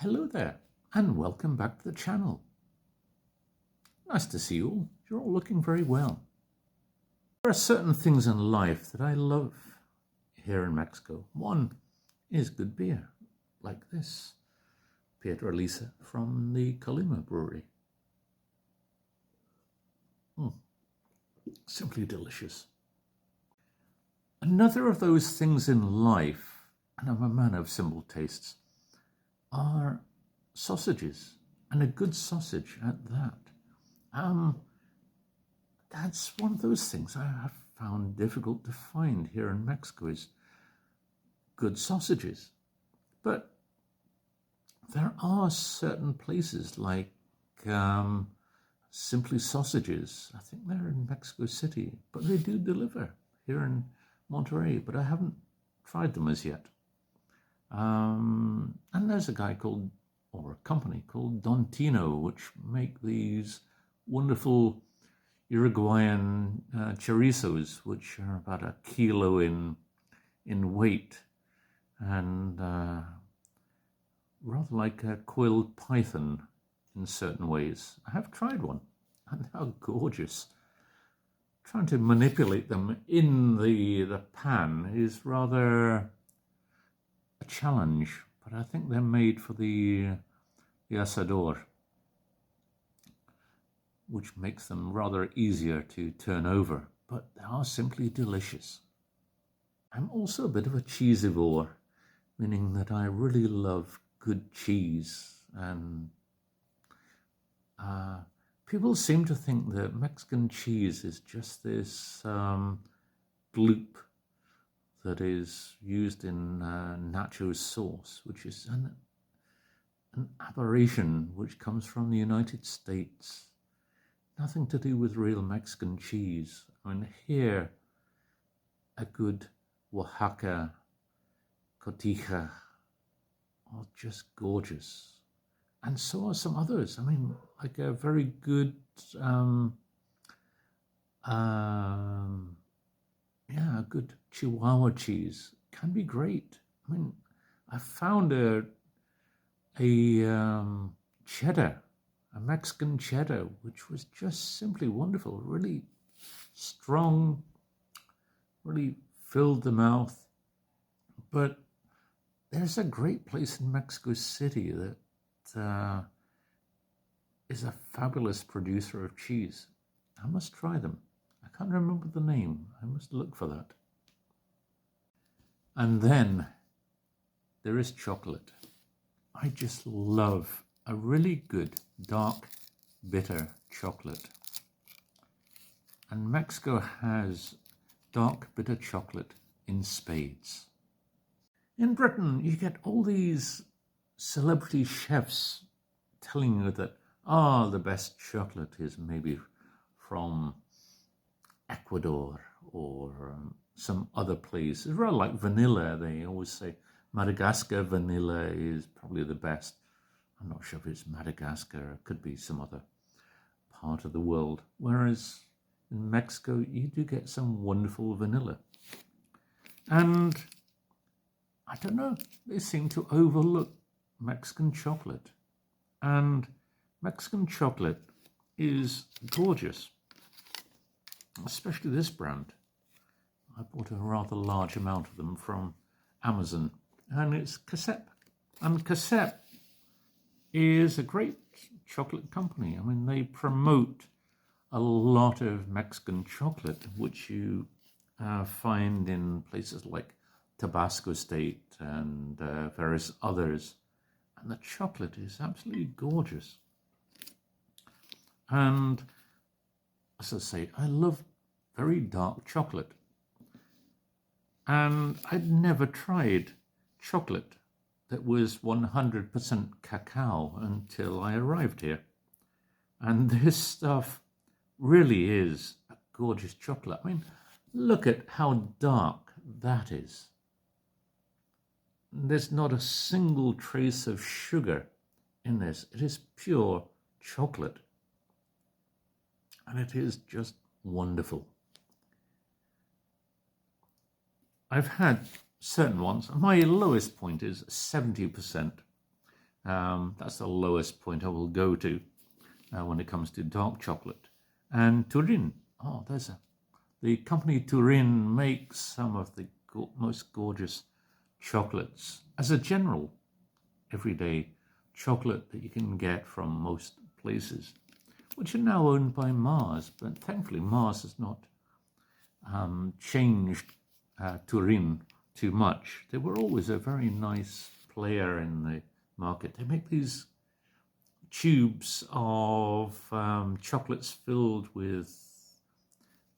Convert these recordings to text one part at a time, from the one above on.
Hello there, and welcome back to the channel. Nice to see you all. You're all looking very well. There are certain things in life that I love here in Mexico. One is good beer, like this. Piedra Lisa from the Colima brewery. Simply delicious. Another of those things in life, and I'm a man of simple tastes, are sausages, and a good sausage at that. That's one of those things I have found difficult to find here in Mexico, is good sausages. But there are certain places like Simply Sausages. I think they're in Mexico City, but they do deliver here in Monterrey, but I haven't tried them as yet. And there's a guy called, or a company called Don Tino, which make these wonderful Uruguayan chorizos, which are about a kilo in weight, and rather like a coiled python in certain ways. I have tried one, and how gorgeous. Trying to manipulate them in the pan is rather a challenge, but I think they're made for the asador, which makes them rather easier to turn over, but they are simply delicious. I'm also a bit of a cheesivore, meaning that I really love good cheese, and people seem to think that Mexican cheese is just this gloop that is used in nacho sauce, which is an aberration which comes from the United States. Nothing to do with real Mexican cheese. I mean, here, a good Oaxaca cotija are just gorgeous. And so are some others. I mean, like a very good, a good Chihuahua cheese can be great. I mean, I found a cheddar, a Mexican cheddar, which was just simply wonderful, really strong, really filled the mouth. But there's a great place in Mexico City that is a fabulous producer of cheese. I must try them. I can't remember the name. I must look for that. And then there is chocolate. I just love a really good dark bitter chocolate. And Mexico has dark bitter chocolate in spades. In Britain, you get all these celebrity chefs telling you that, the best chocolate is maybe from Ecuador or some other place. It's rather like vanilla. They always say Madagascar vanilla is probably the best. I'm not sure if it's Madagascar. It could be some other part of the world. Whereas in Mexico, you do get some wonderful vanilla. And I don't know, they seem to overlook Mexican chocolate. And Mexican chocolate is gorgeous, especially this brand. I bought a rather large amount of them from Amazon, and it's Cacep. And Cacep is a great chocolate company. I mean, they promote a lot of Mexican chocolate, which you find in places like Tabasco State and various others. And the chocolate is absolutely gorgeous. And as I say, I love very dark chocolate. And I'd never tried chocolate that was 100% cacao until I arrived here. And this stuff really is a gorgeous chocolate. I mean, look at how dark that is. There's not a single trace of sugar in this. It is pure chocolate. And it is just wonderful. I've had certain ones. My lowest point is 70%. That's the lowest point I will go to when it comes to dark chocolate. And Turin, the company Turin makes some of the most gorgeous chocolates as a general everyday chocolate that you can get from most places, which are now owned by Mars. But thankfully, Mars has not changed Turin too much. They were always a very nice player in the market. They make these tubes of chocolates filled with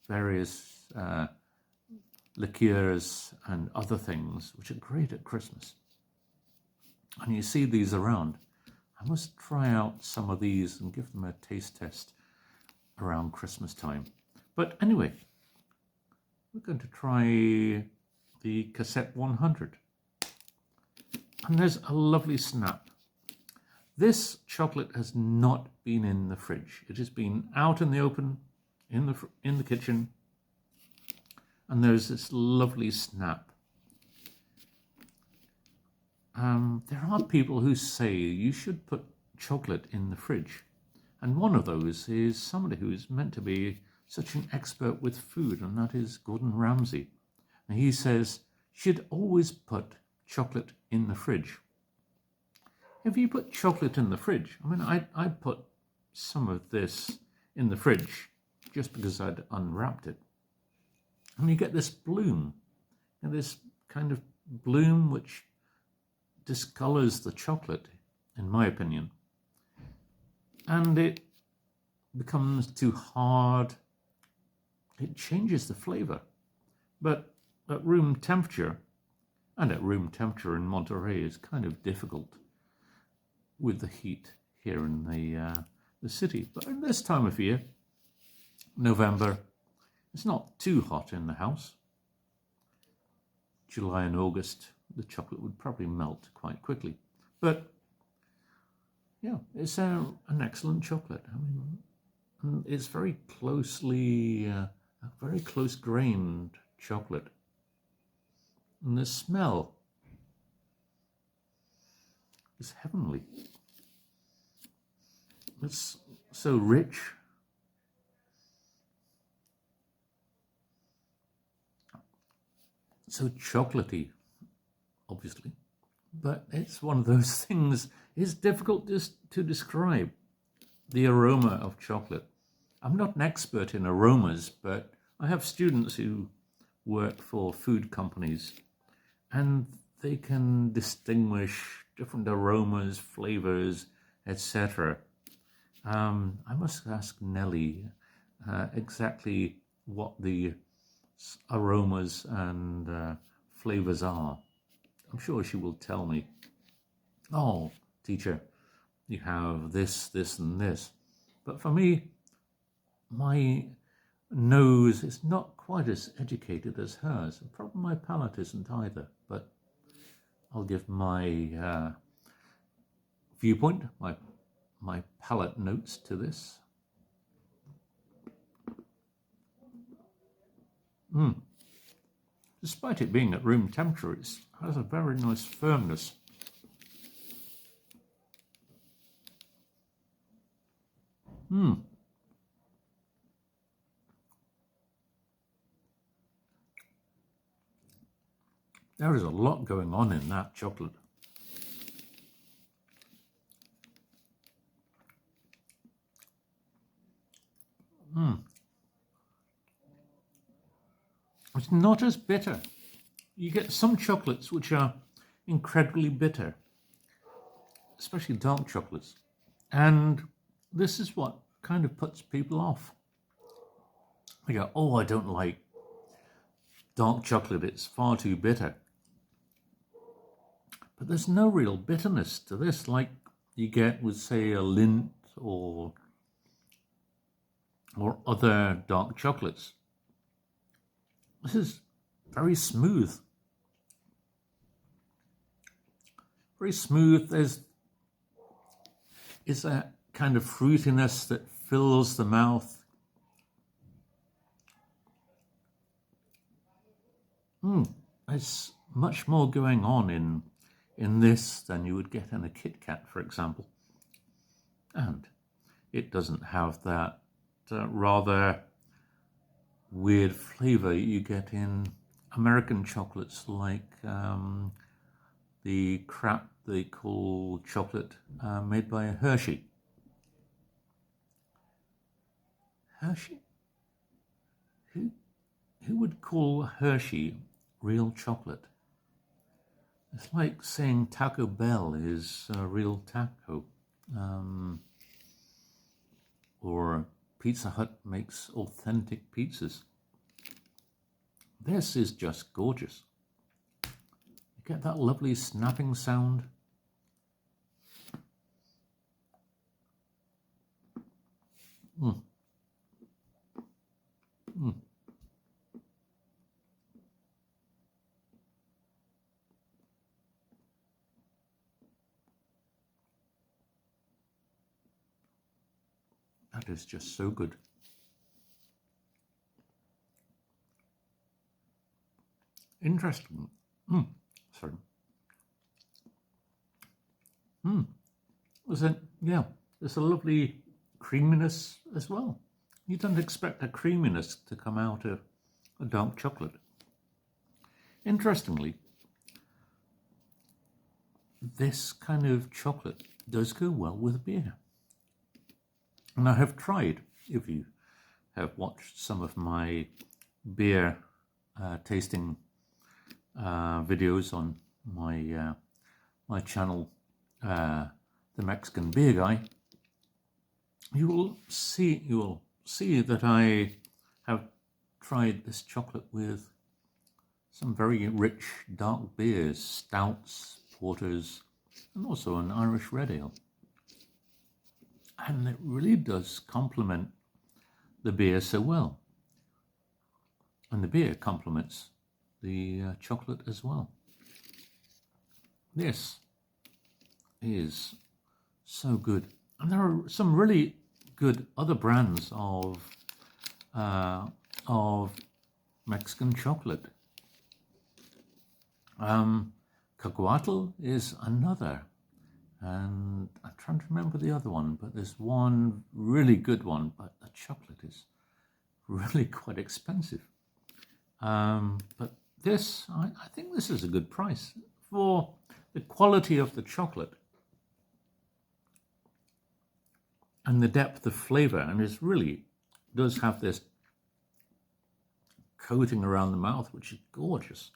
various liqueurs and other things, which are great at Christmas. And you see these around. I must try out some of these and give them a taste test around Christmas time. But anyway, we're going to try the Cacep 100. And there's a lovely snap. This chocolate has not been in the fridge. It has been out in the open, in the kitchen, and there's this lovely snap. There are people who say you should put chocolate in the fridge, and one of those is somebody who is meant to be such an expert with food, and that is Gordon Ramsay. And he says you should always put chocolate in the fridge. If you put chocolate in the fridge, I mean, I'd put some of this in the fridge just because I'd unwrapped it. And you get this bloom, and this kind of bloom which discolors the chocolate, in my opinion. And it becomes too hard. It changes the flavor. But at room temperature, and at room temperature in Monterey is kind of difficult with the heat here in the city. But in this time of year, November, it's not too hot in the house. July and August, the chocolate would probably melt quite quickly. But yeah, it's an excellent chocolate. I mean, it's very closely, a very close-grained chocolate. And the smell is heavenly. It's so rich. So chocolatey, obviously. But it's one of those things, it's difficult to describe the aroma of chocolate. I'm not an expert in aromas, but I have students who work for food companies, and they can distinguish different aromas, flavors, etc. I must ask Nellie exactly what the aromas and flavors are. I'm sure she will tell me, oh, teacher, you have this, this, and this. But for me, my nose is not quite as educated as hers. And probably my palate isn't either. But I'll give my viewpoint, my palate notes to this. Despite it being at room temperature, it has a very nice firmness. There is a lot going on in that chocolate. It's not as bitter. You get some chocolates which are incredibly bitter, especially dark chocolates. And this is what kind of puts people off. They go, oh, I don't like dark chocolate, it's far too bitter. But there's no real bitterness to this like you get with, say, a Lindt or other dark chocolates. This is very smooth. Very smooth. There's a kind of fruitiness that fills the mouth. There's much more going on in this than you would get in a Kit Kat, for example. And it doesn't have that rather weird flavor you get in American chocolates, like the crap they call chocolate made by Hershey. Hershey? Who would call Hershey real chocolate? It's like saying Taco Bell is real taco. Or Pizza Hut makes authentic pizzas. This is just gorgeous. You get that lovely snapping sound. Mm. Mm. That is just so good. Interesting. Sorry. Yeah, there's a lovely creaminess as well. You don't expect a creaminess to come out of a dark chocolate. Interestingly, this kind of chocolate does go well with beer. And I have tried, if you have watched some of my beer tasting videos on my my channel, The Mexican Beer Guy, you will see that I have tried this chocolate with some very rich dark beers, stouts, porters, and also an Irish red ale. And it really does complement the beer so well. And the beer complements the chocolate as well. This is so good. And there are some really good other brands of Mexican chocolate. Cacahuatl is another, and I'm trying to remember the other one, but there's one really good one, but the chocolate is really quite expensive. But this, I think this is a good price for the quality of the chocolate and the depth of flavor, and it really does have this coating around the mouth, which is gorgeous.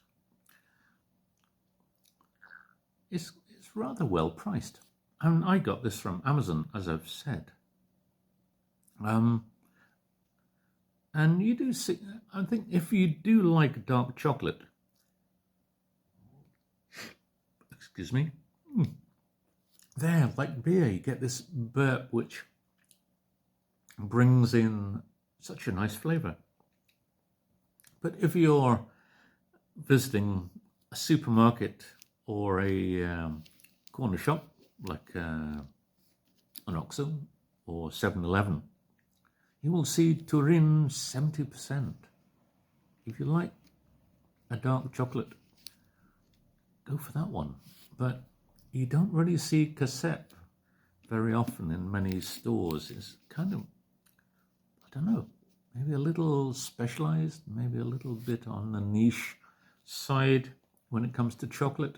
It's rather well priced, and I got this from Amazon, as I've said. And you do see, I think if you do like dark chocolate, excuse me, there, like beer, you get this burp which brings in such a nice flavor. But if you're visiting a supermarket or a corner shop like an Oxo or 7-Eleven, you will see Turin 70%. If you like a dark chocolate, go for that one. But you don't really see Cacep very often in many stores. It's kind of, I don't know, maybe a little specialized, maybe a little bit on the niche side when it comes to chocolate.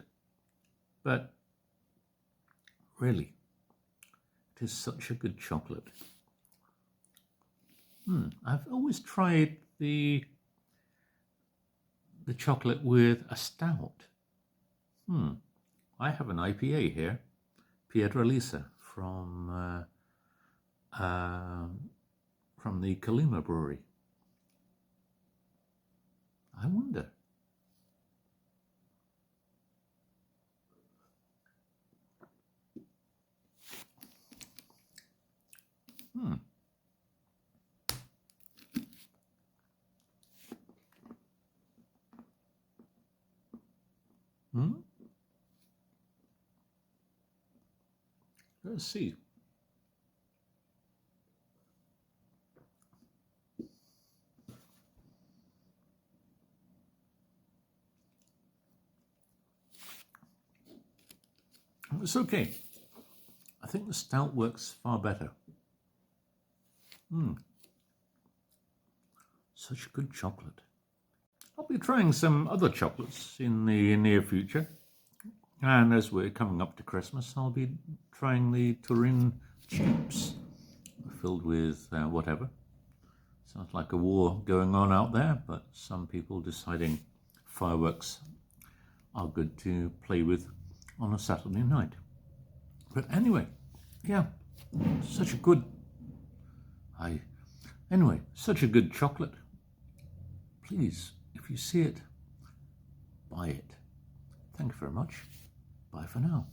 But really, it is such a good chocolate. I've always tried the chocolate with a stout. I have an IPA here, Piedralisa, from the Colima brewery. I wonder. Let's see. it's okay. I think the stout works far better. Such good chocolate. I'll be trying some other chocolates in the near future. And as we're coming up to Christmas, I'll be trying the Turin chips filled with whatever. Sounds like a war going on out there, but some people deciding fireworks are good to play with on a Saturday night. But anyway, yeah, such a good chocolate. Please, if you see it, buy it. Thank you very much. Bye for now.